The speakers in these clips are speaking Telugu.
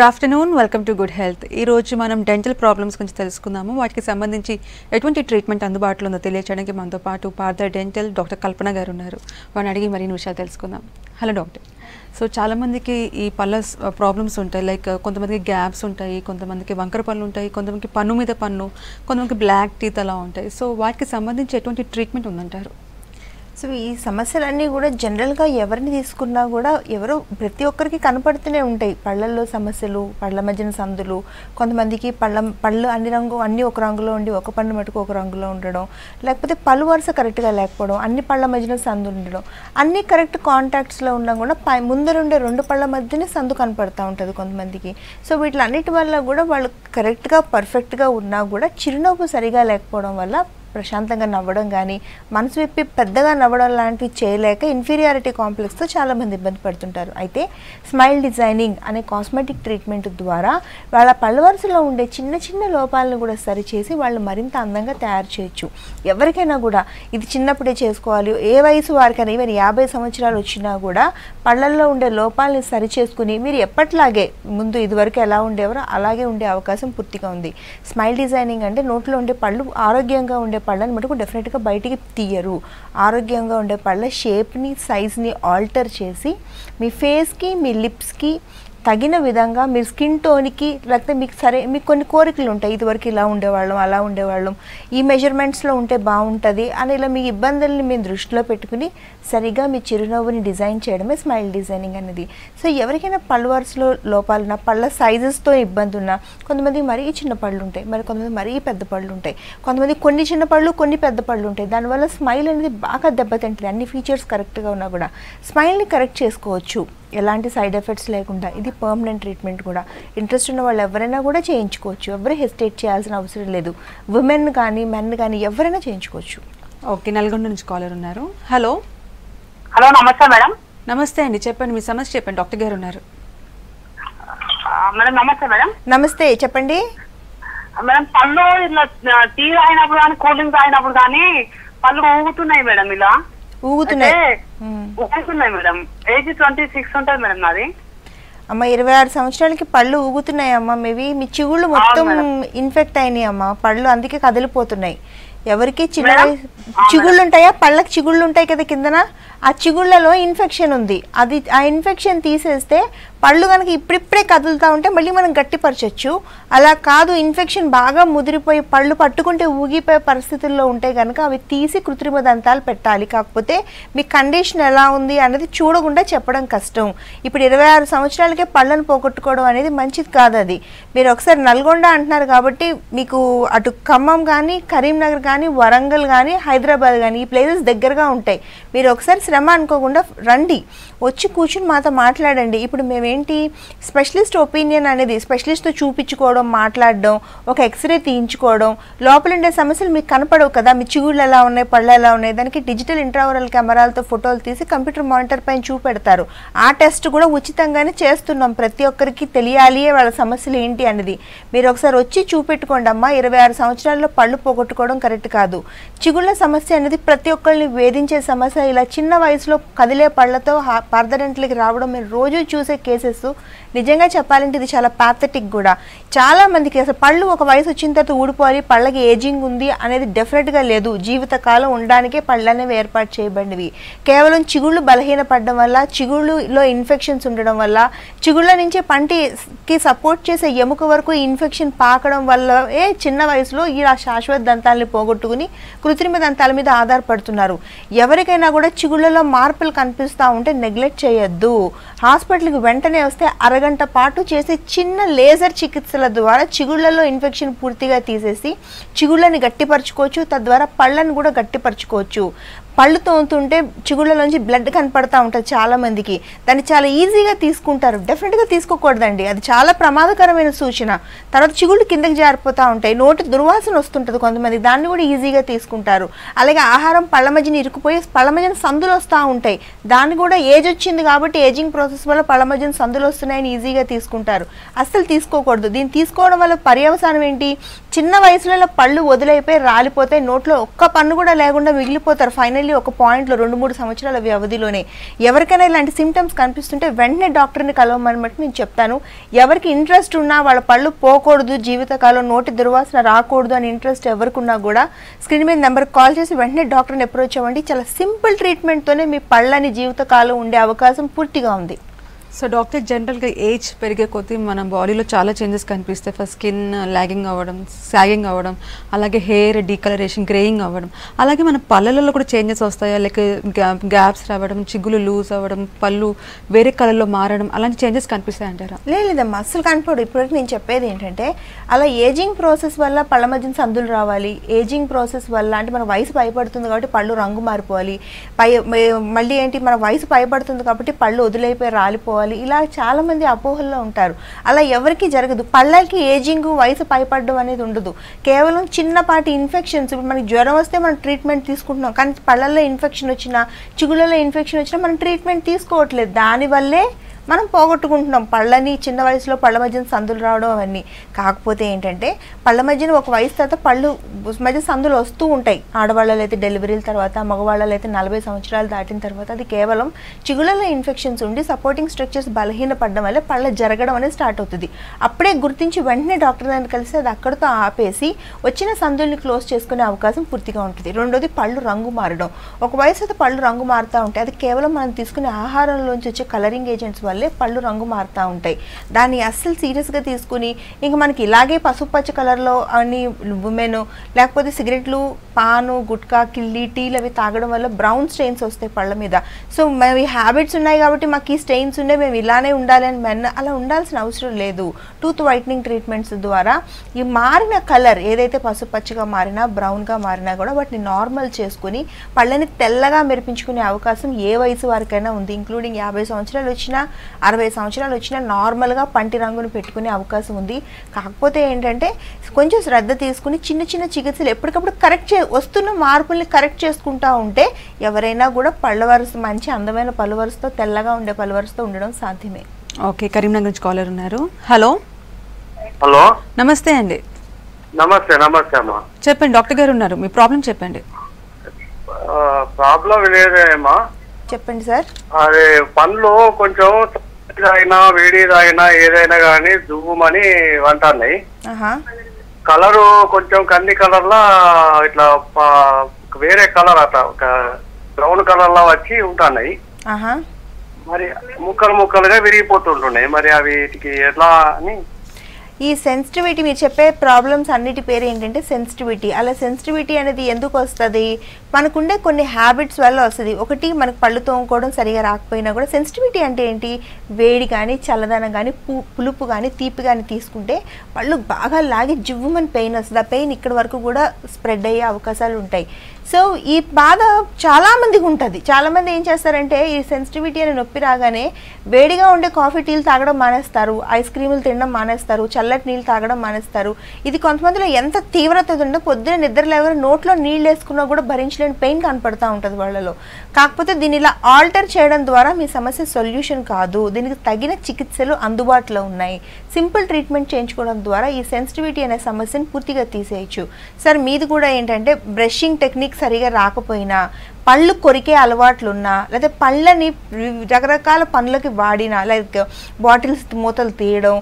Good afternoon, welcome to good health. ఈ రోజు మనం డెంటల్ ప్రాబ్లమ్స్ గురించి తెలుసుకుందాము. వాటికి సంబంధించి ఎటువంటి ట్రీట్మెంట్ అందుబాటులో ఉందో తెలియచేయడానికి మనతో పాటు పార్థ డెంటల్ డాక్టర్ కల్పన గారు ఉన్నారు. వారిని అడిగి మరిన్ని విషయాలు తెలుసుకుందాం. Hello doctor. సో చాలామందికి ఈ పళ్ళ ప్రాబ్లమ్స్ ఉంటాయి. లైక్ కొంతమందికి గ్యాప్స్ ఉంటాయి, కొంతమందికి వంకర పళ్ళు ఉంటాయి, కొంతమందికి పన్ను మీద పన్ను, కొంతమందికి బ్లాక్ టీత్ అలా ఉంటాయి. సో వాటికి సంబంధించి ఎటువంటి ట్రీట్మెంట్ ఉందంటారు? సో ఈ సమస్యలన్నీ కూడా జనరల్గా ఎవరిని తీసుకున్నా కూడా ప్రతి ఒక్కరికి కనపడుతూనే ఉంటాయి. పళ్ళల్లో సమస్యలు, పళ్ళ మధ్యన సందులు, కొంతమందికి పళ్ళు అన్ని ఒక రంగులో ఉండి ఒక పన్ను మటుకు ఒక రంగులో ఉండడం, లేకపోతే పళ్ళు వరుస కరెక్ట్గా లేకపోవడం, అన్ని పళ్ళ మధ్యన సందులు ఉండడం, అన్ని కరెక్ట్ కాంటాక్ట్స్లో ఉన్నా కూడా ముందరుండే రెండు పళ్ళ మధ్యనే సందు కనపడుతూ ఉంటుంది కొంతమందికి. సో వీటిలన్నిటి వల్ల కూడా వాళ్ళు కరెక్ట్గా పర్ఫెక్ట్గా ఉన్నా కూడా చిరునవ్వు సరిగా లేకపోవడం వల్ల ప్రశాంతంగా నవ్వడం కానీ, మనసు విప్పి పెద్దగా నవ్వడం లాంటివి చేయలేక ఇన్ఫీరియారిటీ కాంప్లెక్స్తో చాలామంది ఇబ్బంది పడుతుంటారు. అయితే స్మైల్ డిజైనింగ్ అనే కాస్మెటిక్ ట్రీట్మెంట్ ద్వారా వాళ్ళ పళ్ళ వరుసలో ఉండే చిన్న చిన్న లోపాలను కూడా సరిచేసి వాళ్ళు మరింత అందంగా తయారు చేయొచ్చు. ఎవరికైనా కూడా ఇది చిన్నప్పుడే చేసుకోవాలి, ఏ వయసు వారికైనా, ఈవెన్ 50 సంవత్సరాలు వచ్చినా కూడా పళ్ళల్లో ఉండే లోపాలని సరిచేసుకుని మీరు ఎప్పట్లాగే ముందు ఇదివరకు ఎలా ఉండేవారో అలాగే ఉండే అవకాశం పూర్తిగా ఉంది. స్మైల్ డిజైనింగ్ అంటే నోట్లో ఉండే పళ్ళు ఆరోగ్యంగా ఉండే పళ్ళని మటుకు డెఫినెట్గా బయటికి తీయరు. ఆరోగ్యంగా ఉండే పళ్ళ షేప్ని, సైజ్ని ఆల్టర్ చేసి మీ ఫేస్కి, మీ లిప్స్కి తగిన విధంగా మీ స్కిన్ టోన్కి, లేకపోతే మీకు కొన్ని కోరికలు ఉంటాయి, ఇదివరకు ఇలా ఉండేవాళ్ళం అలా ఉండేవాళ్ళం, ఈ మెజర్మెంట్స్లో ఉంటే బాగుంటుంది అని ఇలా మీ ఇబ్బందుల్ని మేము దృష్టిలో పెట్టుకుని సరిగా మీ చిరునవ్వుని డిజైన్ చేయడమే స్మైల్ డిజైనింగ్ అనేది. సో ఎవరికైనా పళ్ళు వరుసలో లోపాలున్నా, పళ్ళ సైజెస్తో ఇబ్బంది ఉన్నా, కొంతమంది మరీ చిన్న పళ్ళు ఉంటాయి, మరి కొంతమంది మరీ పెద్ద పళ్ళు ఉంటాయి, కొంతమంది కొన్ని చిన్న పళ్ళు కొన్ని పెద్ద పళ్ళు ఉంటాయి. దానివల్ల స్మైల్ అనేది బాగా దెబ్బతింటుంది. అన్ని ఫీచర్స్ కరెక్ట్గా ఉన్నా కూడా స్మైల్ని కరెక్ట్ చేసుకోవచ్చు ఎలాంటి సైడ్ ఎఫెక్ట్స్ లేకుండా. ఇది పర్మనెంట్ ట్రీట్మెంట్ కూడా. ఇంట్రెస్ట్ ఉన్న వాళ్ళు ఎవరైనా కూడా చేయించుకోవచ్చు. ఎవరు హెసిటేట్ చేయాల్సిన అవసరం లేదు. ఉమెన్ కానీ మెన్ కానీ ఎవరైనా చేయించుకోవచ్చు. ఓకే, నల్గొండ నుంచి కాలర్ ఉన్నారు. హలో. హలో, నమస్తే మేడం. నమస్తే అండి, చెప్పండి, మీ సమస్య చెప్పండి. డాక్టర్ గారు ఉన్నారు. మేడం నమస్తే మేడం. నమస్తే, చెప్పండి మేడం. పళ్ళు ఇలా టీ తాగినప్పుడు కానీ, కూల్ డ్రింక్ తాగినప్పుడు కానీ పళ్ళు ఊగుతున్నాయి మేడం. ఇలా ఊగుతున్నాయి మేడం. ఏజ్ 26 ఉంటుంది మేడం నాది. అమ్మ 26 సంవత్సరాలకి పళ్ళు ఊగుతున్నాయి అమ్మ. మేబీ మీ చిగుళ్ళు మొత్తం ఇన్ఫెక్ట్ అయినాయి అమ్మ. పళ్ళు అందుకే కదిలిపోతున్నాయి. ఎవరికి చిన్న చిగుళ్ళు ఉంటాయా, పళ్ళకి చిగుళ్ళు ఉంటాయి కదా కిందన, ఆ చిగుళ్ళలో ఇన్ఫెక్షన్ ఉంది. ఆ ఇన్ఫెక్షన్ తీసేస్తే పళ్ళు కనుక ఇప్పుడిప్పుడే కదులుతూ ఉంటే మళ్ళీ మనం గట్టిపరచచ్చు. అలా కాదు, ఇన్ఫెక్షన్ బాగా ముదిరిపోయి పళ్ళు పట్టుకుంటే ఊగిపోయే పరిస్థితుల్లో ఉంటే కనుక అవి తీసి కృత్రిమ దంతాలు పెట్టాలి. కాకపోతే మీ కండిషన్ ఎలా ఉంది అనేది చూడకుండా చెప్పడం కష్టం. ఇప్పుడు 26 సంవత్సరాలకే పళ్ళను పోగొట్టుకోవడం అనేది మంచిది కాదు. అది మీరు ఒకసారి నల్గొండ అంటున్నారు కాబట్టి మీకు అటు ఖమ్మం కానీ, కరీంనగర్ కానీ, వరంగల్ కానీ, హైదరాబాద్ కానీ ఈ ప్లేసెస్ దగ్గరగా ఉంటాయి. మీరు ఒకసారి శ్రమ అనుకోకుండా రండి, వచ్చి కూర్చుని మాతో మాట్లాడండి. ఇప్పుడు మేమేంటి స్పెషలిస్ట్ ఒపీనియన్ అనేది, స్పెషలిస్ట్తో చూపించుకోవడం, మాట్లాడడం, ఒక ఎక్స్రే తీయించుకోవడం, లోపల ఉండే సమస్యలు మీకు కనపడవు కదా, మీ చిగుళ్ళు ఎలా ఉన్నాయి, పళ్ళు ఎలా ఉన్నాయి, దానికి డిజిటల్ ఇంట్రావరల్ కెమెరాలతో ఫోటోలు తీసి కంప్యూటర్ మానిటర్ పైన చూపెడతారు. ఆ టెస్ట్ కూడా ఉచితంగానే చేస్తున్నాం. ప్రతి ఒక్కరికి తెలియాలి వాళ్ళ సమస్యలు ఏంటి అనేది. మీరు ఒకసారి వచ్చి చూపెట్టుకోండి అమ్మా. 26 సంవత్సరాల్లో పళ్ళు పోగొట్టుకోవడం కరెక్ట్ కాదు. చిగుళ్ళ సమస్య అనేది ప్రతి ఒక్కరిని వేధించే సమస్య. ఇలా చిన్న వయసులో కదిలే పళ్ళతో పార్థడెంటల్కి రావడం మీరు రోజు చూసే కేసెస్. నిజంగా చెప్పాలంటే ఇది చాలా ప్యాథటిక్ కూడా. చాలా మందికి అసలు పళ్ళు ఒక వయసు వచ్చిన తర్వాత ఊడిపోవాలి, పళ్ళకి ఏజింగ్ ఉంది అనేది డెఫినెట్గా లేదు. జీవితకాలం ఉండడానికే పళ్ళు అనేవి ఏర్పాటు చేయబడినవి. కేవలం చిగుళ్ళు బలహీనపడడం వల్ల, చిగుళ్ళలో ఇన్ఫెక్షన్స్ ఉండడం వల్ల, చిగుళ్ళ నుంచే పంటికి సపోర్ట్ చేసే ఎముక వరకు ఇన్ఫెక్షన్ పాకడం వల్ల చిన్న వయసులో ఇలా శాశ్వత దంతాలని పోగొట్టుకుని కృత్రిమ దంతాల మీద ఆధారపడుతున్నారు. ఎవరికైనా కూడా చిగుళ్ళలో మార్పులు కనిపిస్తూ ఉంటే నెగ్లెక్ట్ చేయొద్దు. హాస్పిటల్కి వెంటనే వస్తే అరగంట పాటు చేసే చిన్న లేజర్ చికిత్సల ద్వారా చిగుళ్ళలో ఇన్ఫెక్షన్ పూర్తిగా తీసేసి చిగుళ్ళని గట్టిపరచుకోవచ్చు. తద్వారా పళ్ళని కూడా గట్టిపరచుకోవచ్చు. పళ్ళు తోముతుంటే చిగుళ్ళలోంచి బ్లడ్ కనపడతా ఉంటుంది చాలామందికి. దాన్ని చాలా ఈజీగా తీసుకుంటారు. డెఫినెట్గా తీసుకోకూడదండి, అది చాలా ప్రమాదకరమైన సూచన. తర్వాత చిగుళ్ళు కిందకి జారిపోతూ ఉంటాయి, నోటి దుర్వాసన వస్తుంటుంది కొంతమంది, దాన్ని కూడా ఈజీగా తీసుకుంటారు. అలాగే ఆహారం పళ్ళ మధ్యన ఇరుక్కుపోయి పళ్ళ మధ్యన సందులు వస్తూ ఉంటాయి, దాన్ని కూడా ఏజ్ వచ్చింది కాబట్టి ఏజింగ్ ప్రాసెస్ వల్ల పళ్ళ మధ్యన సందులు వస్తున్నాయని ఈజీగా తీసుకుంటారు. అస్సలు తీసుకోకూడదు. దీన్ని తీసుకోవడం వల్ల పర్యవసానం ఏంటి, చిన్న వయసులో పళ్ళు వదిలైపోయి రాలిపోతాయి, నోట్లో ఒక్క పన్ను కూడా లేకుండా మిగిలిపోతారు ఫైనల్లీ ఒక పాయింట్లో 2-3 సంవత్సరాల వ్యవధిలోనే. ఎవరికైనా ఇలాంటి సిమ్టమ్స్ కనిపిస్తుంటే వెంటనే డాక్టర్ని కలవమన్నట్టు నేను చెప్తాను. ఎవరికి ఇంట్రెస్ట్ ఉన్నా వాళ్ళ పళ్ళు పోకూడదు, జీవితకాలం నోటి దుర్వాసన రాకూడదు అని ఇంట్రెస్ట్ ఎవరికి ఉన్నా కూడా స్క్రీన్ మీద నెంబర్కి కాల్ చేసి వెంటనే డాక్టర్ని అప్రోచ్ అవ్వండి. చాలా సింపుల్ ట్రీట్మెంట్తోనే మీ పళ్ళని జీవితకాలం ఉండే అవకాశం పూర్తిగా ఉంది. సో డాక్టర్, జనరల్గా ఏజ్ పెరిగే కొద్దీ మన బాడీలో చాలా చేంజెస్ కనిపిస్తాయి. ఫస్ట్ స్కిన్ లాగింగ్ అవ్వడం, సాగింగ్ అవ్వడం, అలాగే హెయిర్ డీకలరేషన్, గ్రేయింగ్ అవ్వడం, అలాగే మన పళ్ళలలో కూడా చేంజెస్ వస్తాయా? లైక్ గ్యాప్స్ రావడం, చిగులు లూజ్ అవ్వడం, పళ్ళు వేరే కలర్లో మారడం, అలాంటి చేంజెస్ కనిపిస్తాయి అంటారా? లేదమ్మా, అస్సలు కనపడు. ఇప్పటికి నేను చెప్పేది ఏంటంటే అలా ఏజింగ్ ప్రాసెస్ వల్ల పళ్ళ మధ్యన సందులు రావాలి, ఏజింగ్ ప్రాసెస్ వల్ల అంటే మన వయసు పైపడుతుంది కాబట్టి పళ్ళు రంగు మారిపోవాలి, మళ్ళీ ఏంటి మన వయసు పైపడుతుంది కాబట్టి పళ్ళు వదిలైపోయి రాలిపోవాలి, ఇలా చాలా మంది అపోహల్లో ఉంటారు. అలా ఎవరికి జరగదు. పళ్ళకి ఏజింగ్ వయసు పైపడడం అనేది ఉండదు. కేవలం చిన్నపాటి ఇన్ఫెక్షన్స్, ఇప్పుడు మనకి జ్వరం వస్తే మనం ట్రీట్మెంట్ తీసుకుంటున్నాం, కానీ పళ్ళల్లో ఇన్ఫెక్షన్ వచ్చినా, చిగుళ్ళలో ఇన్ఫెక్షన్ వచ్చినా మనం ట్రీట్మెంట్ తీసుకోవట్లేదు. దానివల్లే మనం పోగొట్టుకుంటున్నాం పళ్ళని. చిన్న వయసులో పళ్ళ మధ్యన సందులు రావడం అవన్నీ. కాకపోతే ఏంటంటే పళ్ళ మధ్యన ఒక వయసు తర్వాత పళ్ళు మధ్య సందులు వస్తూ ఉంటాయి. ఆడవాళ్ళలో అయితే డెలివరీల తర్వాత, మగవాళ్ళలో అయితే 40 సంవత్సరాలు దాటిన తర్వాత. అది కేవలం చిగుళ్ళలో ఇన్ఫెక్షన్స్ ఉండి సపోర్టింగ్ స్ట్రక్చర్స్ బలహీనపడడం వల్ల పళ్ళ జరగడం అనేది స్టార్ట్ అవుతుంది. అప్పుడే గుర్తించి వెంటనే డాక్టర్ గారిని కలిసి అది అక్కడితో ఆపేసి వచ్చిన సందుల్ని క్లోజ్ చేసుకునే అవకాశం పూర్తిగా ఉంటుంది. రెండోది పళ్ళు రంగు మారడం. ఒక వయసు అయితే పళ్ళు రంగు మారుతూ ఉంటాయి. అది కేవలం మనం తీసుకునే ఆహారంలోంచి వచ్చే కలరింగ్ ఏజెంట్స్ వల్లే పళ్ళు రంగు మారుతూ ఉంటాయి. దాన్ని అస్సలు సీరియస్గా తీసుకుని ఇంకా మనకి ఇలాగే పసుపచ్చ కలర్లో అని ఉమెన్, లేకపోతే సిగరెట్లు, పాను, గుట్కా, కిల్లి, టీలు అవి తాగడం వల్ల బ్రౌన్ స్టెయిన్స్ వస్తాయి పళ్ళ మీద. సో మేము హ్యాబిట్స్ ఉన్నాయి కాబట్టి మాకు ఈ స్టెయిన్స్ ఉన్నాయి, మేము ఇలానే ఉండాలి అని మెన్ అలా ఉండాల్సిన అవసరం లేదు. టూత్ వైట్నింగ్ ట్రీట్మెంట్స్ ద్వారా ఈ మారిన కలర్ ఏదైతే పసుపచ్చగా మారినా, బ్రౌన్గా మారినా కూడా వాటిని నార్మల్ చేసుకుని పళ్ళని తెల్లగా మెరిపించుకునే అవకాశం ఏ వయసు వారికైనా ఉంది. ఇంక్లూడింగ్ 50 సంవత్సరాలు వచ్చినా, 60 సంవత్సరాలు వచ్చినా నార్మల్గా పంటి రంగును పెట్టుకునే అవకాశం ఉంది. కాకపోతే ఏంటంటే కొంచెం శ్రద్ధ తీసుకుని చిన్న చిన్న చికిత్సలు ఎప్పటికప్పుడు వస్తున్న మార్పుల్ని కరెక్ట్ చేసుకుంటూ ఉంటే ఎవరైనా కూడా పళ్ళ వరుస మంచి అందమైన పళ్ళు వరుసతో, తెల్లగా ఉండే పళ్ళు వరుసతో ఉండడం సాధ్యమే. ఓకే, కరీంనగర్ నుంచి కాలర్ ఉన్నారు. హలో. హలో, నమస్తే అండి. నమస్తే. నమస్తే అమ్మా, చెప్పండి. డాక్టర్ గారు ఉన్నారు, మీ ప్రాబ్లం చెప్పండి. ప్రాబ్లం లేదేమా? చెప్పండి సార్. అదే పండ్లు కొంచెం అయినా వేడి అయినా ఏదైనా కానీ దువ్వుమని అంటున్నాయి. కలరు కొంచెం కంది కలర్ లా ఇట్లా వేరే కలర్ అట్లా ఒక బ్రౌన్ కలర్ లా వచ్చి ఉంటున్నాయి. మరి ముక్కలు ముక్కలుగా విరిగిపోతుంటున్నాయి. మరి వీటికి ఎట్లా అని. ఈ సెన్సిటివిటీ, మీరు చెప్పే ప్రాబ్లమ్స్ అన్నిటి పేరు ఏంటంటే సెన్సిటివిటీ. అలా సెన్సిటివిటీ అనేది ఎందుకు వస్తుంది? మనకుండే కొన్ని హ్యాబిట్స్ వల్ల వస్తుంది. ఒకటి, మనకు పళ్ళు తోముకోవడం సరిగా రాకపోయినా కూడా. సెన్సిటివిటీ అంటే ఏంటి? వేడి కానీ, చల్లదనం కానీ, పులుపు కానీ, తీపి కానీ తీసుకుంటే పళ్ళు బాగా లాగి జివ్వుమని పెయిన్ వస్తుంది. ఆ పెయిన్ ఇక్కడ వరకు కూడా స్ప్రెడ్ అయ్యే అవకాశాలు ఉంటాయి. సో ఈ బాధ చాలామందికి ఉంటుంది. చాలామంది ఏం చేస్తారంటే ఈ సెన్సిటివిటీ అని నొప్పి రాగానే వేడిగా ఉండే కాఫీ, టీలు తాగడం మానేస్తారు, ఐస్ క్రీములు తినడం మానేస్తారు, చల్లటి నీళ్ళు తాగడం మానేస్తారు. ఇది కొంతమందిలో ఎంత తీవ్రత ఉందో పొద్దున నిద్ర లేవగానే నోట్లో నీళ్ళు వేసుకున్నా కూడా భరించలేని పెయిన్ కనపడుతూ ఉంటుంది వాళ్ళలో. కాకపోతే దీన్ని ఇలా ఆల్టర్ చేయడం ద్వారా మీ సమస్య సొల్యూషన్ కాదు. దీనికి తగిన చికిత్సలు అందుబాటులో ఉన్నాయి. సింపుల్ ట్రీట్మెంట్ చేయించుకోవడం ద్వారా ఈ సెన్సిటివిటీ అనే సమస్యను పూర్తిగా తీసేయచ్చు. సార్, మీది కూడా ఏంటంటే బ్రషింగ్ టెక్నిక్ సరిగా రాకపోయినా, పళ్ళు కొరికే అలవాట్లున్నా, లేదా పళ్ళని రకరకాల పనులకి వాడినా, లైక్ బాటిల్స్ మూతలు తీయడం,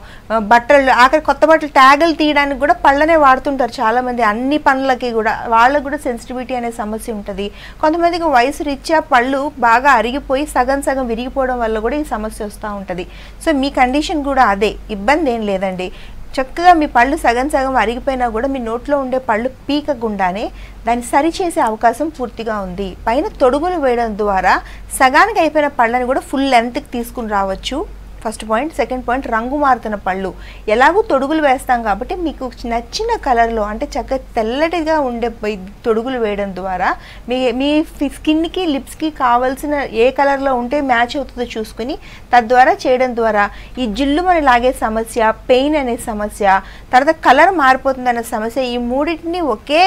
బట్టలు ఆఖరి కొత్త బట్టలు ట్యాగులు తీయడానికి కూడా పళ్ళనే వాడుతుంటారు చాలామంది. అన్ని పనులకి కూడా వాళ్ళకు కూడా సెన్సిటివిటీ అనే సమస్య ఉంటుంది. కొంతమందికి వయసు రీత్యా పళ్ళు బాగా అరిగిపోయి సగం సగం విరిగిపోవడం వల్ల కూడా ఈ సమస్య వస్తూ ఉంటుంది. సో మీ కండిషన్ కూడా అదే, ఇబ్బంది ఏం లేదండి. చక్కగా మీ పళ్ళు సగం సగం అరిగిపోయినా కూడా మీ నోట్లో ఉండే పళ్ళు పీకకుండానే దాన్ని సరిచేసే అవకాశం పూర్తిగా ఉంది. పైన తొడుగులు వేయడం ద్వారా సగానికి అయిపోయిన పళ్ళని కూడా ఫుల్ లెంత్కి తీసుకుని రావచ్చు. First point. సెకండ్ పాయింట్, రంగు మారుతున్న పళ్ళు. ఎలాగూ తొడుగులు వేస్తాం కాబట్టి మీకు నచ్చిన కలర్లో, అంటే చక్కగా తెల్లటిగా ఉండే తొడుగులు వేయడం ద్వారా మీ స్కిన్కి, లిప్స్కి కావాల్సిన ఏ కలర్లో ఉంటే మ్యాచ్ అవుతుందో చూసుకుని తద్వారా చేయడం ద్వారా ఈ జిల్లు మన లాగే సమస్య, పెయిన్ అనే సమస్య, తర్వాత కలర్ మారిపోతుందనే సమస్య, ఈ మూడింటిని ఒకే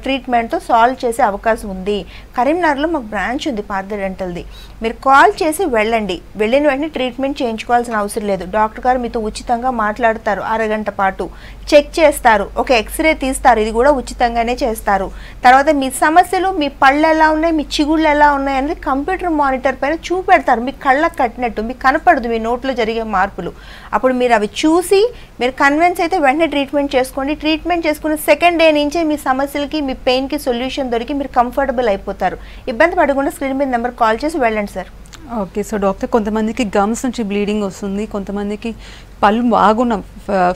ట్రీట్మెంట్తో సాల్వ్ చేసే అవకాశం ఉంది. కరీంనగర్లో మాకు బ్రాంచ్ ఉంది పార్థ డెంటల్ది. మీరు కాల్ చేసి వెళ్ళండి. వెళ్ళిన వెంటనే ట్రీట్మెంట్ చేయించుకోవాల్సిన అవసరం లేదు. డాక్టర్ గారు మీతో ఉచితంగా మాట్లాడతారు, అరగంట పాటు చెక్ చేస్తారు, ఒక ఎక్స్రే తీస్తారు, ఇది కూడా ఉచితంగానే చేస్తారు. తర్వాత మీ సమస్యలు, మీ పళ్ళు ఎలా ఉన్నాయి, మీ చిగుళ్ళు ఎలా ఉన్నాయి అనేది కంప్యూటర్ మానిటర్ పైన చూపెడతారు. మీ కళ్ళకు కట్టినట్టు మీకు కనపడదు మీ నోట్లో జరిగే మార్పులు. అప్పుడు మీరు అవి చూసి మీరు కన్విన్స్ అయితే వెంటనే ట్రీట్మెంట్ చేసుకోండి. ట్రీట్మెంట్ చేసుకున్న సెకండ్ డే నుంచే మీ సమస్యలకి, మీ పెయిన్కి సొల్యూషన్ దొరికి మీరు కంఫర్టబుల్ అయిపోతారు. ఇబ్బంది పడకుండా స్క్రీన్ మీద నెంబర్ కాల్ చేసి వెళ్ళండి సార్. ఓకే. సో డాక్టర్, కొంతమందికి గమ్స్ నుంచి బ్లీడింగ్ వస్తుంది, కొంతమందికి పళ్ళు బాగున్న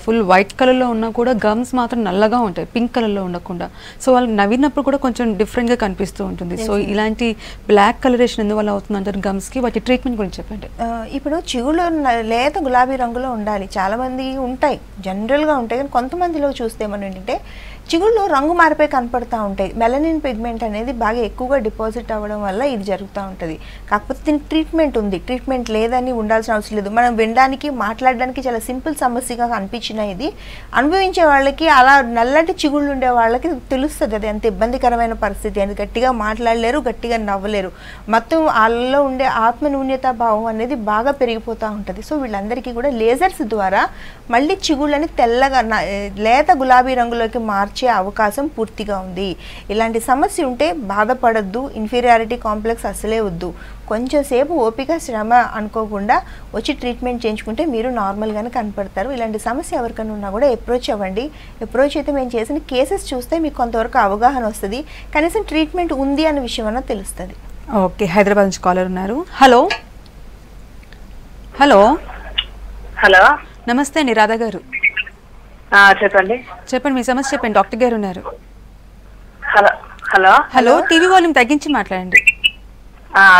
ఫుల్ వైట్ కలర్లో ఉన్నా కూడా గమ్స్ మాత్రం నల్లగా ఉంటాయి, పింక్ కలర్లో ఉండకుండా. సో వాళ్ళు నవ్వినప్పుడు కూడా కొంచెం డిఫరెంట్గా కనిపిస్తూ ఉంటుంది. సో ఇలాంటి బ్లాక్ కలరేషన్ ఎందువల్ల అవుతుంది అంటారు గమ్స్కి? వాటి ట్రీట్మెంట్ గురించి చెప్పండి. ఇప్పుడు చిగుళ్ళు లేత గులాబీ రంగులో ఉండాలి. చాలామంది ఉంటాయి, జనరల్గా ఉంటాయి, కానీ కొంతమందిలో చూస్తే మనం ఏంటంటే చిగుళ్ళు రంగు మారిపోయి కనపడుతూ ఉంటాయి. మెలనిన్ పిగ్మెంట్ అనేది బాగా ఎక్కువగా డిపాజిట్ అవ్వడం వల్ల ఇది జరుగుతూ ఉంటుంది. కాకపోతే దీనికి ట్రీట్మెంట్ ఉంది, ట్రీట్మెంట్ లేదని ఉండాల్సిన అవసరం లేదు. మనం వినడానికి, మాట్లాడడానికి చాలా సింపుల్ సమస్యగా అనిపించిన ఇది అనుభవించే వాళ్ళకి, అలా నల్లటి చిగుళ్ళు ఉండే వాళ్ళకి తెలుస్తుంది అది ఎంత ఇబ్బందికరమైన పరిస్థితి అని. గట్టిగా మాట్లాడలేరు, గట్టిగా నవ్వలేరు, మొత్తం వాళ్ళలో ఉండే ఆత్మ న్యూన్యతా భావం అనేది బాగా పెరిగిపోతూ ఉంటుంది. సో వీళ్ళందరికీ కూడా లేజర్స్ ద్వారా మళ్ళీ చిగుళ్ళని తెల్లగా లేత గులాబీ రంగులోకి మార్చే అవకాశం పూర్తిగా ఉంది. ఇలాంటి సమస్య ఉంటే బాధపడద్దు, ఇన్ఫీరియారిటీ కాంప్లెక్స్ అసలే వద్దు. కొంచెం సేపు ఓపిక, శ్రమ అనుకోకుండా వచ్చి ట్రీట్మెంట్ చేయించుకుంటే మీరు నార్మల్గానే కనపడతారు. ఇలాంటి సమస్య ఎవరికైనా ఉన్నా కూడా అప్రోచ్ అవ్వండి. అప్రోచ్ అయితే మేము చేసిన కేసెస్ చూస్తే మీకు కొంతవరకు అవగాహన వస్తుంది, కనీసం ట్రీట్మెంట్ ఉంది అన్న విషయం అన్న తెలుస్తుంది. ఓకే. హైదరాబాద్ నుంచి కాలర్ ఉన్నారు. హలో హలో హలో, నమస్తే అండి, రాధా గారు. చెప్పండి. చెప్పండి, మీ సమస్య చెప్పండి, డాక్టర్ గారు ఉన్నారు. Hello hello hello, TV volume తగ్గించి మాట్లాడండి.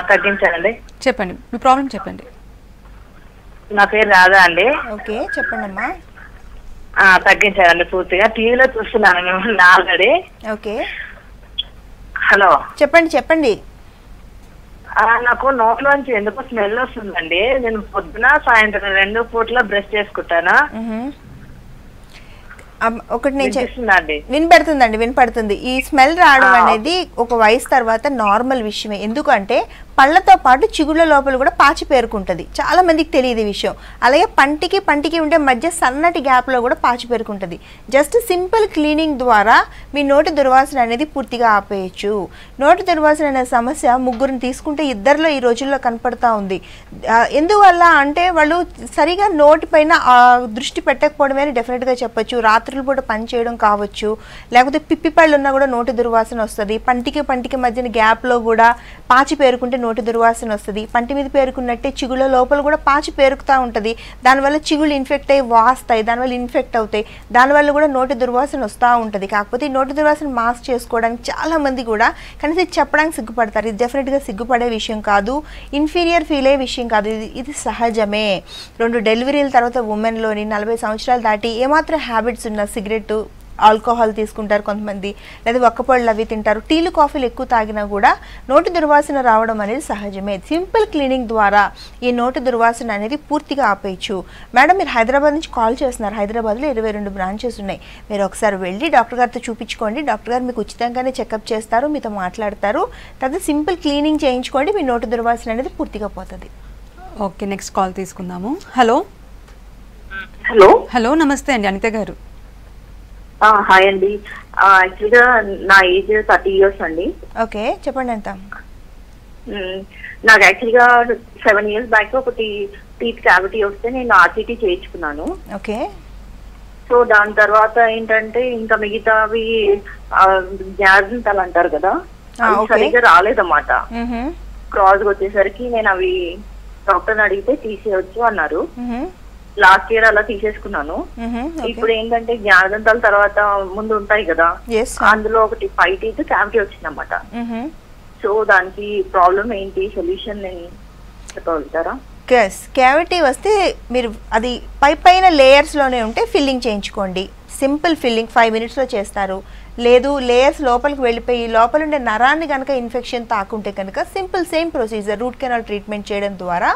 తగ్గించానండి. చెప్పండి, మీ ప్రాబ్లం చెప్పండి. నా పేరు రాధా అండి. ఓకే, చెప్పండి అమ్మా. తగ్గించానండి పూర్తిగా. టీవీలో చూస్తున్నాను మిమ్మల్ని ఆల్రెడీ. ఓకే, హలో, చెప్పండి చెప్పండి. నాకు నోట్లోంచి ఎందుకు స్మెల్ వస్తుందండి. నేను పొద్దున సాయంత్రం 2 పూట్ల బ్రష్ చేసుకుంటాను. ఒకటి నేను వినపడుతుందండి. వినపడుతుంది. ఈ స్మెల్ రావడం అనేది ఒక వయసు తర్వాత నార్మల్ విషయమే. ఎందుకంటే పళ్ళతో పాటు చిగుళ్ళ లోపల కూడా పాచి పేరుకుంటుంది. చాలా మందికి తెలియదు ఈ విషయం. అలాగే పంటికి ఉండే మధ్య సన్నటి గ్యాప్లో కూడా పాచి పేరుకుంటుంది. జస్ట్ సింపుల్ క్లీనింగ్ ద్వారా మీ నోటి దుర్వాసన అనేది పూర్తిగా ఆపేయచ్చు. నోటి దుర్వాసన అనే సమస్య ముగ్గురిని తీసుకుంటే 2లో ఈ రోజుల్లో కనపడతా ఉంది. ఎందువల్ల అంటే వాళ్ళు సరిగా నోటి పైన దృష్టి పెట్టకపోవడమే అని డెఫినెట్గా చెప్పచ్చు. రాత్రులు పూట పని చేయడం కావచ్చు, లేకపోతే పిప్పి పళ్ళు ఉన్నా కూడా నోటి దుర్వాసన వస్తుంది. పంటికి మధ్యన గ్యాప్లో కూడా పాచి పేరుకుంటే నోటి దుర్వాసన వస్తుంది. పంటి మీద పేరుకున్నట్టే చిగుళ్ళ లోపల కూడా పాచి పేరుకుతూ ఉంటుంది. దానివల్ల చిగుళ్ళు ఇన్ఫెక్ట్ అయ్యి వాస్తాయి, దానివల్ల ఇన్ఫెక్ట్ అవుతాయి, దానివల్ల కూడా నోటి దుర్వాసన వస్తూ ఉంటుంది. కాకపోతే ఈ నోటి దుర్వాసన మాస్క్ చేసుకోవడానికి చాలా మంది కూడా కనీసం చెప్పడానికి సిగ్గుపడతారు. ఇది డెఫినెట్గా సిగ్గుపడే విషయం కాదు, ఇన్ఫీరియర్ ఫీల్ అయ్యే విషయం కాదు. ఇది సహజమే. 2 డెలివరీల తర్వాత ఉమెన్లోని 40 సంవత్సరాలు దాటి ఏమాత్రం హ్యాబిట్స్ ఉన్న సిగరెట్, ఆల్కహాల్ తీసుకుంటారు కొంతమంది, లేదా ఒక్కపళ్ళు అవి తింటారు, టీలు కాఫీలు ఎక్కువ తాగినా కూడా నోటి దుర్వాసన రావడం అనేది సహజమే. సింపుల్ క్లీనింగ్ ద్వారా ఈ నోటి దుర్వాసన అనేది పూర్తిగా ఆపేయచ్చు. మేడం, మీరు హైదరాబాద్ నుంచి కాల్ చేస్తున్నారు. హైదరాబాద్లో 22 బ్రాంచెస్ ఉన్నాయి. మీరు ఒకసారి వెళ్ళి డాక్టర్ గారితో చూపించుకోండి. డాక్టర్ గారు మీకు ఉచితంగానే చెకప్ చేస్తారు, మీతో మాట్లాడతారు. తర్వాత సింపుల్ క్లీనింగ్ చేయించుకోండి, మీ నోటి దుర్వాసన అనేది పూర్తిగా పోతుంది. ఓకే, నెక్స్ట్ కాల్ తీసుకుందాము. హలో హలో హలో, నమస్తే అండి, అనిత గారు. హాయ్ అండి. యాక్చువల్గా నా ఏజ్ 30 years అండి. ఓకే, చెప్పండి ఎంత. నాకు యాక్చువల్గా 7 years బ్యాక్ ఒకటి టీత్ క్యావిటీ వస్తే నేను ఆర్టీటీ చేయించుకున్నాను. ఓకే. సో దాని తర్వాత ఏంటంటే ఇంకా మిగతావి జ్ఞానంతాలు అంటారు కదా, సరిగ్గా రాలేదన్నమాట. క్రాస్ వచ్చేసరికి నేను అవి డాక్టర్ని అడిగితే తీసేయచ్చు అన్నారు. లాస్ట్ ఇయర్ అలా తీసేసుకున్నాను. ఇప్పుడు ఏంటంటే జ్ఞానదంతాల తర్వాత ముందు ఉంటాయి కదా, అందులో ఒకటి 5 teeth క్యావిటీ వచ్చిందన్నమాట. సో దానికి ప్రాబ్లం ఏంటి, సొల్యూషన్ చెప్పగలుగుతారా? క్యావిటీ వస్తే మీరు అది పైన లేయర్స్ లోనే ఉంటే ఫిల్లింగ్ చేయించుకోండి. సింపుల్ ఫిల్లింగ్ 5 minutesలో చేస్తారు. లేదు లేయర్స్ లోపలికి వెళ్ళిపోయి లోపల ఉండే నరాన్ని కనుక ఇన్ఫెక్షన్ తాకుంటే కనుక simple same procedure root canal treatment చేయడం ద్వారా.